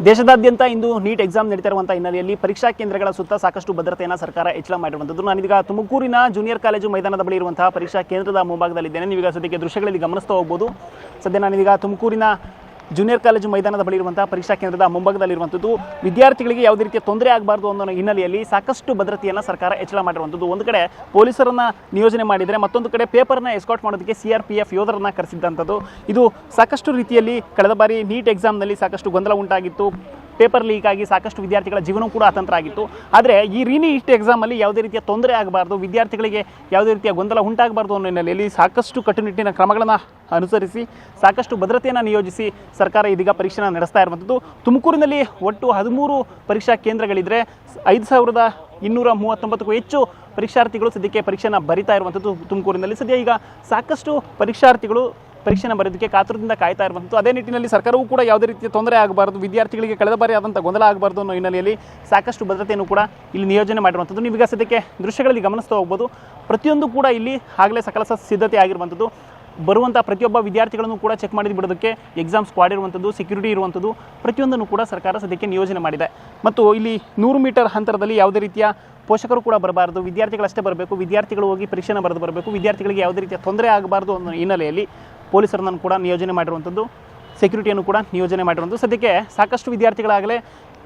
ದೇಶದಾದ್ಯಂತ ಇಂದು NEET exam ನಡೀತಿರುವಂತಹ ಹಿನ್ನೆಲೆಯಲ್ಲಿ ಪರೀಕ್ಷಾ ಕೇಂದ್ರಗಳ ಸುತ್ತ ಸಾಕಷ್ಟು ಭದ್ರತೆಯನ್ನು ಸರ್ಕಾರ ಹೆಚ್ಚಳ ಮಾಡಿರುವಂಥದ್ದು. ನಾನೀಗ ತುಮಕೂರಿನ ಜೂನಿಯರ್ ಕಾಲೇಜು ಮೈದಾನದ ಬಳಿ ಇರುವಂತಹ ಪರೀಕ್ಷಾ ಕೇಂದ್ರದ ಮುಂಭಾಗದಲ್ಲಿದ್ದೇನೆ. ನೀವೀಗ ಸದ್ಯಕ್ಕೆ ದೃಶ್ಯಗಳಲ್ಲಿ ಗಮನಿಸ್ತಾ ಹೋಗ್ಬೋದು. ಸದ್ಯ ನಾನೀಗ ತುಮಕೂರಿನ ಜೂನಿಯರ್ ಕಾಲೇಜು ಮೈದಾನದ ಬಳಿ ಇರುವಂತಹ ಪರೀಕ್ಷಾ ಕೇಂದ್ರದ ಮುಂಭಾಗದಲ್ಲಿರುವಂಥದ್ದು. ವಿದ್ಯಾರ್ಥಿಗಳಿಗೆ ಯಾವುದೇ ರೀತಿಯ ತೊಂದರೆ ಆಗಬಾರ್ದು ಅನ್ನೋ ಹಿನ್ನೆಲೆಯಲ್ಲಿ ಸಾಕಷ್ಟು ಭದ್ರತೆಯನ್ನು ಸರ್ಕಾರ ಹೆಚ್ಚಳ ಮಾಡಿರುವಂಥದ್ದು. ಒಂದು ಕಡೆ ಪೊಲೀಸರನ್ನ ನಿಯೋಜನೆ ಮಾಡಿದರೆ, ಮತ್ತೊಂದು ಕಡೆ ಪೇಪರ್ನ ಎಸ್ಕಾಟ್ ಮಾಡೋದಕ್ಕೆ CRPF ಯೋಧರನ್ನ ಕರೆಸಿದ್ದಂಥದ್ದು. ಇದು ಸಾಕಷ್ಟು ರೀತಿಯಲ್ಲಿ ಕಳೆದ ಬಾರಿ ನೀಟ್ ಎಕ್ಸಾಮ್ನಲ್ಲಿ ಸಾಕಷ್ಟು ಗೊಂದಲ ಉಂಟಾಗಿತ್ತು. ಪೇಪರ್ ಲೀಕ್ ಆಗಿ ಸಾಕಷ್ಟು ವಿದ್ಯಾರ್ಥಿಗಳ ಜೀವನ ಕೂಡ ಅತಂತ್ರ ಆಗಿತ್ತು. ಆದರೆ ಈ ರೀನೀಟ್ ಎಕ್ಸಾಮಲ್ಲಿ ಯಾವುದೇ ರೀತಿಯ ತೊಂದರೆ ಆಗಬಾರ್ದು, ವಿದ್ಯಾರ್ಥಿಗಳಿಗೆ ಯಾವುದೇ ರೀತಿಯ ಗೊಂದಲ ಉಂಟಾಗಬಾರ್ದು ಅನ್ನೋ ಹಿನ್ನೆಲೆಯಲ್ಲಿ ಸಾಕಷ್ಟು ಕಟ್ಟುನಿಟ್ಟಿನ ಕ್ರಮಗಳನ್ನು ಅನುಸರಿಸಿ ಸಾಕಷ್ಟು ಭದ್ರತೆಯನ್ನು ನಿಯೋಜಿಸಿ ಸರ್ಕಾರ ಇದೀಗ ಪರೀಕ್ಷೆನ ನಡೆಸ್ತಾ ಇರುವಂಥದ್ದು. ತುಮಕೂರಿನಲ್ಲಿ ಒಟ್ಟು 13 ಪರೀಕ್ಷಾ ಕೇಂದ್ರಗಳಿದ್ದರೆ 5239ಕ್ಕೂ ಹೆಚ್ಚು ಪರೀಕ್ಷಾರ್ಥಿಗಳು ಸದ್ಯಕ್ಕೆ ಪರೀಕ್ಷೆನ ಬರಿತಾ ಇರುವಂಥದ್ದು ತುಮಕೂರಿನಲ್ಲಿ. ಸದ್ಯ ಈಗ ಸಾಕಷ್ಟು ಪರೀಕ್ಷಾರ್ಥಿಗಳು ಪರೀಕ್ಷೆನ ಬರೋದಕ್ಕೆ ಕಾತುರದಿಂದ ಕಾಯ್ತಾ ಇರುವಂಥದ್ದು. ಅದೇ ನಿಟ್ಟಿನಲ್ಲಿ ಸರ್ಕಾರವೂ ಕೂಡ ಯಾವುದೇ ರೀತಿಯ ತೊಂದರೆ ಆಗಬಾರ್ದು, ವಿದ್ಯಾರ್ಥಿಗಳಿಗೆ ಕಳೆದ ಬಾರಿ ಆದಂಥ ಗೊಂದಲ ಆಗಬಾರ್ದು ಅನ್ನೋ ಹಿನ್ನೆಲೆಯಲ್ಲಿ ಸಾಕಷ್ಟು ಭದ್ರತೆಯನ್ನು ಕೂಡ ಇಲ್ಲಿ ನಿಯೋಜನೆ ಮಾಡಿರುವಂಥದ್ದು. ನೀವೀಗ ಸದ್ಯಕ್ಕೆ ದೃಶ್ಯಗಳಲ್ಲಿ ಗಮನಿಸ್ತಾ ಹೋಗ್ಬೋದು. ಪ್ರತಿಯೊಂದು ಕೂಡ ಇಲ್ಲಿ ಆಗಲೇ ಸಕಲ ಸಿದ್ಧತೆ ಆಗಿರುವಂಥದ್ದು. ಬರುವಂಥ ಪ್ರತಿಯೊಬ್ಬ ವಿದ್ಯಾರ್ಥಿಗಳನ್ನು ಕೂಡ ಚೆಕ್ ಮಾಡಿ ಬಿಡೋದಕ್ಕೆ ಎಕ್ಸಾಮ್ ಸ್ಕ್ವಾಡ್ ಇರುವಂಥದ್ದು, ಸೆಕ್ಯೂರಿಟಿ ಇರುವಂಥದ್ದು, ಪ್ರತಿಯೊಂದನ್ನು ಕೂಡ ಸರ್ಕಾರ ಸದ್ಯಕ್ಕೆ ನಿಯೋಜನೆ ಮಾಡಿದೆ. ಮತ್ತು ಇಲ್ಲಿ 100 ಮೀಟರ್ ಅಂತರದಲ್ಲಿ ಯಾವುದೇ ರೀತಿಯ ಪೋಷಕರು ಕೂಡ ಬರಬಾರ್ದು, ವಿದ್ಯಾರ್ಥಿಗಳಷ್ಟೇ ಬರಬೇಕು, ವಿದ್ಯಾರ್ಥಿಗಳು ಹೋಗಿ ಪರೀಕ್ಷೆನ ಬರೆದು ಬರಬೇಕು, ವಿದ್ಯಾರ್ಥಿಗಳಿಗೆ ಯಾವುದೇ ರೀತಿಯ ತೊಂದರೆ ಆಗಬಾರ್ದು ಅನ್ನೋ ಹಿನ್ನೆಲೆಯಲ್ಲಿ ಪೊಲೀಸರನ್ನು ಕೂಡ ನಿಯೋಜನೆ ಮಾಡಿರುವಂಥದ್ದು, ಸೆಕ್ಯೂರಿಟಿಯನ್ನು ಕೂಡ ನಿಯೋಜನೆ ಮಾಡಿರುವಂಥದ್ದು. ಸದ್ಯಕ್ಕೆ ಸಾಕಷ್ಟು ವಿದ್ಯಾರ್ಥಿಗಳಾಗಲೇ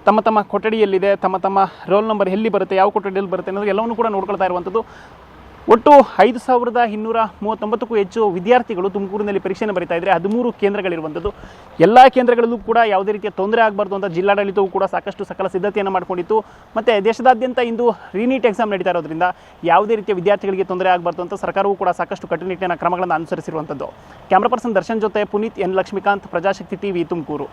ತಮ್ಮ ಕೊಠಡಿಯಲ್ಲಿದೆ, ತಮ್ಮ ರೋಲ್ ನಂಬರ್ ಎಲ್ಲಿ ಬರುತ್ತೆ, ಯಾವ ಕೊಠಡಿಯಲ್ಲಿ ಬರುತ್ತೆ ಅನ್ನೋದು ಎಲ್ಲವನ್ನೂ ಕೂಡ ನೋಡ್ಕೊಳ್ತಾ ಇರುವಂಥದ್ದು. ಒಟ್ಟು 5239ಕ್ಕೂ ಹೆಚ್ಚು ವಿದ್ಯಾರ್ಥಿಗಳು ತುಮಕೂರಿನಲ್ಲಿ ಪರೀಕ್ಷೆಯನ್ನು ಬರೀತಾ ಇದ್ದಾರೆ. 13 ಕೇಂದ್ರಗಳಿರುವಂಥದ್ದು. ಎಲ್ಲ ಕೇಂದ್ರಗಳಲ್ಲೂ ಕೂಡ ಯಾವುದೇ ರೀತಿಯ ತೊಂದರೆ ಆಗಬಾರ್ದು ಅಂತ ಜಿಲ್ಲಾಡಳಿತವು ಕೂಡ ಸಾಕಷ್ಟು ಸಕಲ ಸಿದ್ಧತೆಯನ್ನು ಮಾಡ್ಕೊಂಡಿತ್ತು. ಮತ್ತು ದೇಶದಾದ್ಯಂತ ಇಂದು ರೀನೀಟ್ ಎಕ್ಸಾಮ್ ನಡೀತಾ ಇರೋದ್ರಿಂದ ಯಾವುದೇ ರೀತಿಯ ವಿದ್ಯಾರ್ಥಿಗಳಿಗೆ ತೊಂದರೆ ಆಗಬಾರ್ದು ಅಂತ ಸರ್ಕಾರವೂ ಕೂಡ ಸಾಕಷ್ಟು ಕಟ್ಟುನಿಟ್ಟಿನ ಕ್ರಮಗಳನ್ನು ಅನುಸರಿಸಿರುವಂಥದ್ದು. ಕ್ಯಾಮ್ರಾ ಪರ್ಸನ್ ದರ್ಶನ್ ಜೊತೆ ಪುನೀತ್ ಎನ್ ಲಕ್ಷ್ಮೀಕಾಂತ್, ಪ್ರಜಾಶಕ್ತಿ TV ತುಮಕೂರು.